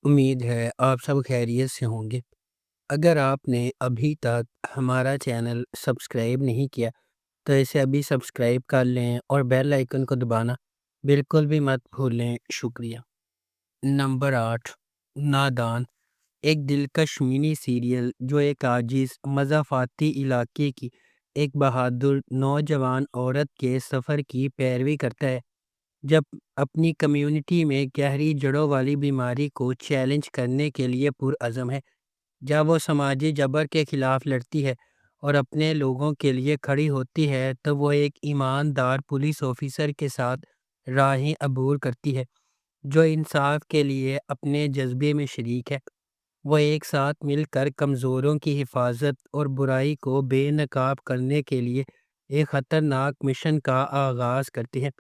امید ہے آپ سب خیریت سے ہوں گے۔ اگر آپ نے ابھی تک ہمارا چینل سبسکرائب نہیں کیا تو اسے ابھی سبسکرائب کر لیں اور بیل آئیکن کو دبانا بالکل بھی مت بھولیں۔ شکریہ۔ نمبر 8، نادان، ایک دلکش منی سیریل جو ایک عاجز مضافاتی علاقے کی ایک بہادر نوجوان عورت کے سفر کی پیروی کرتا ہے جب اپنی کمیونٹی میں گہری جڑوں والی بیماری کو چیلنج کرنے کے لیے پرعزم ہے۔ جب وہ سماجی جبر کے خلاف لڑتی ہے اور اپنے لوگوں کے لیے کھڑی ہوتی ہے تو وہ ایک ایماندار پولیس آفیسر کے ساتھ راہیں عبور کرتی ہے جو انصاف کے لیے اپنے جذبے میں شریک ہے۔ وہ ایک ساتھ مل کر کمزوروں کی حفاظت اور برائی کو بے نقاب کرنے کے لیے ایک خطرناک مشن کا آغاز کرتی ہیں۔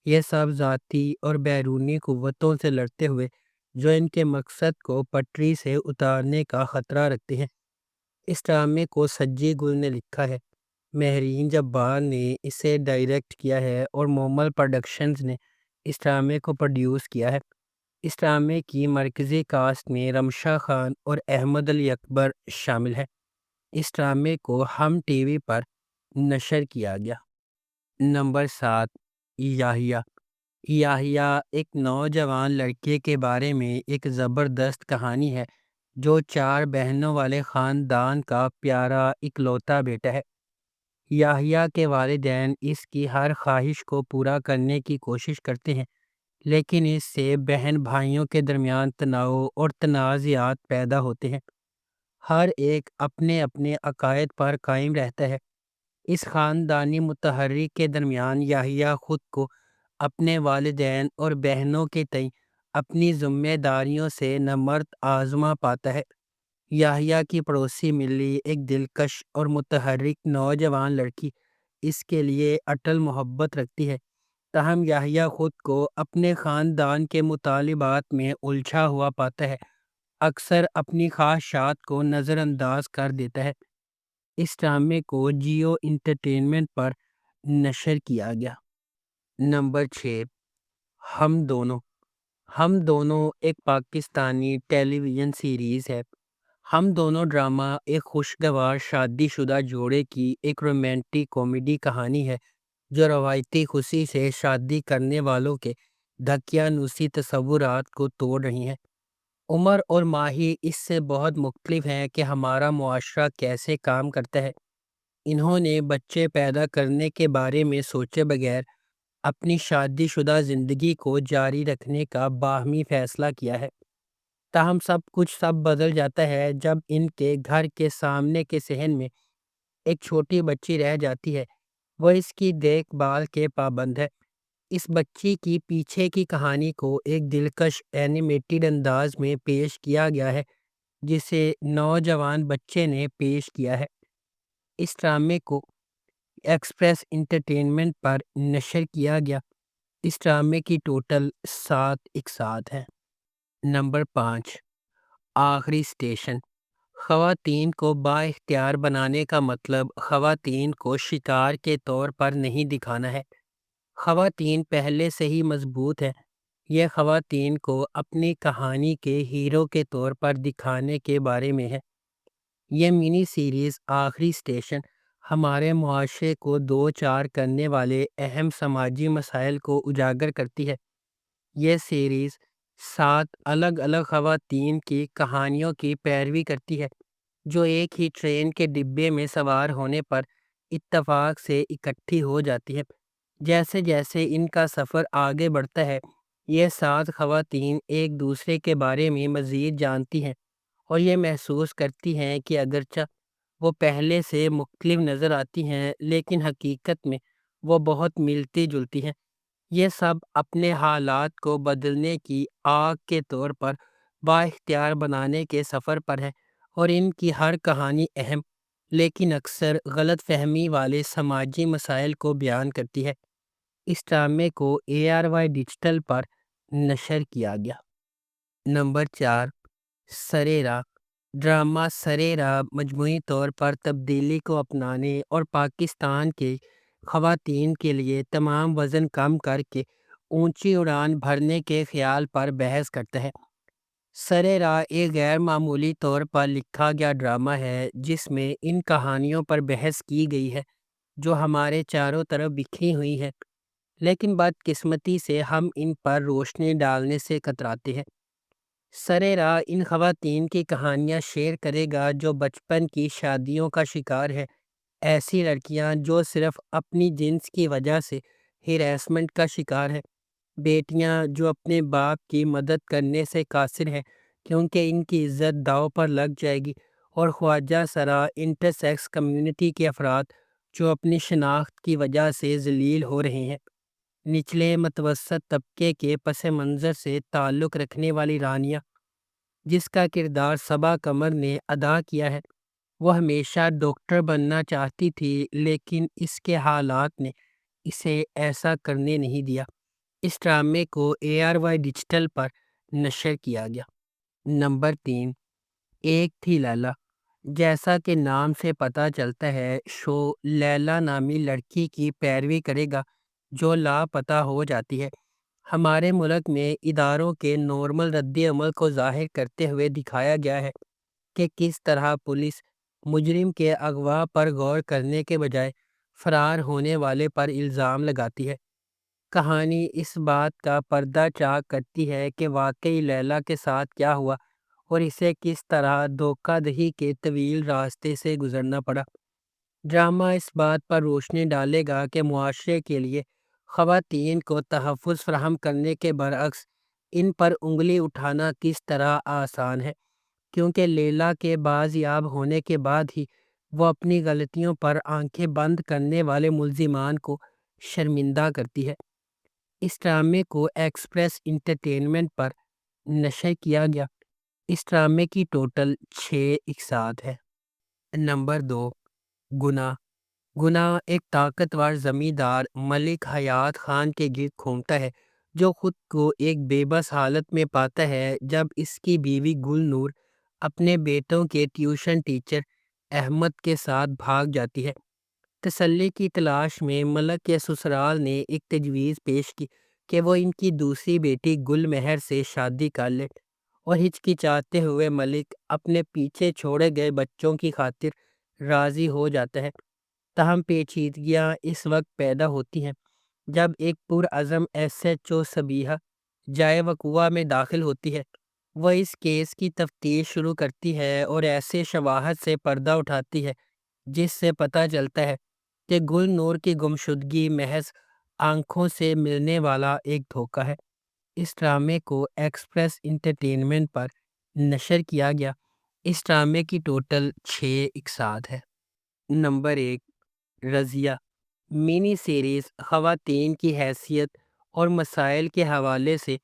یہ سب ذاتی اور بیرونی قوتوں سے لڑتے ہوئے جو ان کے مقصد کو پٹری سے اتارنے کا خطرہ رکھتے ہیں۔ اس ڈرامے کو سجی گل نے لکھا ہے، مہرین جبار نے اسے ڈائریکٹ کیا ہے اور مومل پروڈکشنز نے اس ڈرامے کو پروڈیوس کیا ہے۔ اس ڈرامے کی مرکزی کاسٹ میں رمشا خان اور احمد علی اکبر شامل ہیں۔ اس ڈرامے کو ہم ٹی وی پر نشر کیا گیا۔ نمبر 7، یاحییٰ۔ یاحییٰ ایک نوجوان لڑکے کے بارے میں ایک زبردست کہانی ہے جو 4 بہنوں والے خاندان کا پیارا اکلوتا بیٹا ہے۔ یاحییٰ کے والدین اس کی ہر خواہش کو پورا کرنے کی کوشش کرتے ہیں لیکن اس سے بہن بھائیوں کے درمیان تناؤ اور تنازعات پیدا ہوتے ہیں۔ ہر ایک اپنے اپنے عقائد پر قائم رہتا ہے۔ اس خاندانی متحرک کے درمیان یاحییٰ خود کو اپنے والدین اور بہنوں کے تئیں اپنی ذمہ داریوں سے نمرد آزما پاتا ہے۔ یاحییٰ کی پڑوسی ملی ایک دلکش اور متحرک نوجوان لڑکی اس کے لیے اٹل محبت رکھتی ہے، تاہم یاحییٰ خود کو اپنے خاندان کے مطالبات میں الجھا ہوا پاتا ہے، اکثر اپنی خواہشات کو نظر انداز کر دیتا ہے۔ اس ڈرامے کو جیو انٹرٹینمنٹ پر نشر کیا گیا۔ نمبر 6، ہم دونوں۔ ہم دونوں ایک پاکستانی ٹیلی ویژن سیریز ہے۔ ہم دونوں ڈرامہ ایک خوشگوار شادی شدہ جوڑے کی ایک رومانٹک کامیڈی کہانی ہے جو روایتی خوشی سے شادی کرنے والوں کے دقیانوسی تصورات کو توڑ رہی ہیں۔ عمر اور ماہی اس سے بہت مختلف ہیں کہ ہمارا معاشرہ کیسے کام کرتا ہے۔ انہوں نے بچے پیدا کرنے کے بارے میں سوچے بغیر اپنی شادی شدہ زندگی کو جاری رکھنے کا باہمی فیصلہ کیا ہے، تاہم سب بدل جاتا ہے جب ان کے گھر کے سامنے کے صحن میں ایک چھوٹی بچی رہ جاتی ہے۔ وہ اس کی دیکھ بھال کے پابند ہے۔ اس بچی کی پیچھے کی کہانی کو ایک دلکش اینیمیٹڈ انداز میں پیش کیا گیا ہے جسے نوجوان بچے نے پیش کیا ہے۔ اس ڈرامے کو ایکسپریس انٹرٹینمنٹ پر نشر کیا گیا۔ اس ڈرامے کی ٹوٹل 7 اقساط ہیں۔ نمبر 5، آخری اسٹیشن۔ خواتین کو بااختیار بنانے کا مطلب خواتین کو شکار کے طور پر نہیں دکھانا ہے۔ خواتین پہلے سے ہی مضبوط ہیں۔ یہ خواتین کو اپنی کہانی کے ہیرو کے طور پر دکھانے کے بارے میں ہے۔ یہ منی سیریز آخری اسٹیشن ہمارے معاشرے کو دو چار کرنے والے اہم سماجی مسائل کو اجاگر کرتی ہے۔ یہ سیریز 7 الگ الگ خواتین کی کہانیوں کی پیروی کرتی ہے جو ایک ہی ٹرین کے ڈبے میں سوار ہونے پر اتفاق سے اکٹھی ہو جاتی ہے۔ جیسے جیسے ان کا سفر آگے بڑھتا ہے، یہ 7 خواتین ایک دوسرے کے بارے میں مزید جانتی ہیں اور یہ محسوس کرتی ہیں کہ اگرچہ وہ پہلے سے مختلف نظر آتی ہیں لیکن حقیقت میں وہ بہت ملتی جلتی ہیں۔ یہ سب اپنے حالات کو بدلنے کی آگ کے طور پر بااختیار بنانے کے سفر پر ہے اور ان کی ہر کہانی اہم لیکن اکثر غلط فہمی والے سماجی مسائل کو بیان کرتی ہے۔ اس ڈرامے کو ARY ڈیجیٹل پر نشر کیا گیا۔ نمبر 4، سرے راہ۔ ڈرامہ سرے راہ مجموعی طور پر تبدیلی کو اپنانے اور پاکستان کے خواتین کے لیے تمام وزن کم کر کے اونچی اڑان بھرنے کے خیال پر بحث کرتا ہے۔ سرے راہ ایک غیر معمولی طور پر لکھا گیا ڈرامہ ہے جس میں ان کہانیوں پر بحث کی گئی ہے جو ہمارے چاروں طرف بکھری ہوئی ہے، لیکن بدقسمتی سے ہم ان پر روشنی ڈالنے سے کتراتے ہیں۔ سرے راہ ان خواتین کی کہانیاں شیئر کرے گا جو بچپن کی شادیوں کا شکار ہے، ایسی لڑکیاں جو صرف اپنی جنس کی وجہ سے ہیراسمنٹ کا شکار ہے، بیٹیاں جو اپنے باپ کی مدد کرنے سے قاصر ہیں کیونکہ ان کی عزت داؤ پر لگ جائے گی، اور خواجہ سرا انٹرسیکس کمیونٹی کے افراد جو اپنی شناخت کی وجہ سے ذلیل ہو رہے ہیں۔ نچلے متوسط طبقے کے پس منظر سے تعلق رکھنے والی رانیہ، جس کا کردار صبا قمر نے ادا کیا ہے، وہ ہمیشہ ڈاکٹر بننا چاہتی تھی لیکن اس کے حالات نے اسے ایسا کرنے نہیں دیا۔ اس ڈرامے کو ARY ڈیجیٹل پر نشر کیا گیا۔ نمبر 3، ایک تھی لیلا۔ جیسا کہ نام سے پتہ چلتا ہے، شو لیلا نامی لڑکی کی پیروی کرے گا جو لاپتہ ہو جاتی ہے۔ ہمارے ملک میں اداروں کے نارمل رد عمل کو ظاہر کرتے ہوئے دکھایا گیا ہے کہ کس طرح پولیس مجرم کے اغوا پر غور کرنے کے بجائے فرار ہونے والے پر الزام لگاتی ہے۔ کہانی اس بات کا پردہ چاک کرتی ہے کہ واقعی لیلا کے ساتھ کیا ہوا اور اسے کس طرح دھوکہ دہی کے طویل راستے سے گزرنا پڑا۔ ڈرامہ اس بات پر روشنی ڈالے گا کہ معاشرے کے لیے خواتین کو تحفظ فراہم کرنے کے برعکس ان پر انگلی اٹھانا کس طرح آسان ہے، کیونکہ لیلا کے بازیاب ہونے کے بعد ہی وہ اپنی غلطیوں پر آنکھیں بند کرنے والے ملزمان کو شرمندہ کرتی ہے۔ اس ڈرامے کو ایکسپریس انٹرٹینمنٹ پر نشر کیا گیا۔ اس ڈرامے کی ٹوٹل 6 اقساط ہے۔ نمبر 2، گناہ۔ گناہ ایک طاقتور زمیندار ملک حیات خان کے گرد گھومتا ہے جو خود کو ایک بے بس حالت میں پاتا ہے جب اس کی بیوی گل نور اپنے بیٹوں کے ٹیوشن ٹیچر احمد کے ساتھ بھاگ جاتی ہے۔ تسلی کی تلاش میں ملک کے سسرال نے ایک تجویز پیش کی کہ وہ ان کی دوسری بیٹی گل مہر سے شادی کر لے، اور ہچکچاتے ہوئے ملک اپنے پیچھے چھوڑے گئے بچوں کی خاطر راضی ہو جاتا ہے۔ تاہم پیچیدگیاں اس وقت پیدا ہوتی ہیں جب ایک پرعزم SHO صبیحہ جائے وقوع میں داخل ہوتی ہے۔ وہ اس کیس کی تفتیش شروع کرتی ہے اور ایسے شواہد سے پردہ اٹھاتی ہے جس سے پتہ چلتا ہے کہ گل نور کی گمشدگی محض آنکھوں سے ملنے والا ایک دھوکہ ہے۔ اس ڈرامے کو ایکسپریس انٹرٹینمنٹ پر نشر کیا گیا۔ اس ڈرامے کی ٹوٹل 6 اقساط ہے۔ نمبر 1، رضیہ۔ منی سیریز خواتین کی حیثیت اور مسائل کے حوالے سے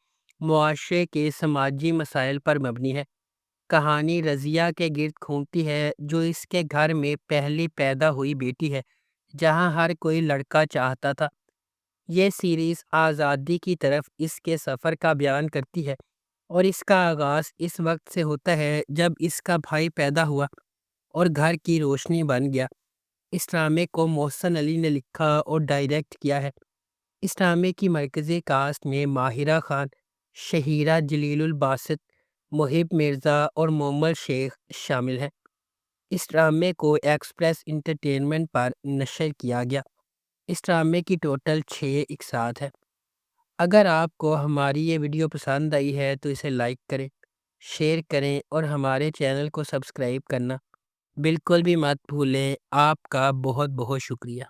معاشرے کے سماجی مسائل پر مبنی ہے۔ کہانی رضیہ کے گرد گھومتی ہے جو اس کے گھر میں پہلی پیدا ہوئی بیٹی ہے جہاں ہر کوئی لڑکا چاہتا تھا۔ یہ سیریز آزادی کی طرف اس کے سفر کا بیان کرتی ہے، اور اس کا آغاز اس وقت سے ہوتا ہے جب اس کا بھائی پیدا ہوا اور گھر کی روشنی بن گیا۔ اس ڈرامے کو محسن علی نے لکھا اور ڈائریکٹ کیا ہے۔ اس ڈرامے کی مرکزی کاسٹ میں ماہرہ خان، شہیرہ جلیل الباسط، محب مرزا اور مومل شیخ شامل ہیں۔ اس ڈرامے کو ایکسپریس انٹرٹینمنٹ پر نشر کیا گیا۔ اس ڈرامے کی ٹوٹل 6 اقساط ہے۔ اگر آپ کو ہماری یہ ویڈیو پسند آئی ہے تو اسے لائک کریں، شیئر کریں اور ہمارے چینل کو سبسکرائب کرنا بالکل بھی مت بھولیں۔ آپ کا بہت بہت شکریہ۔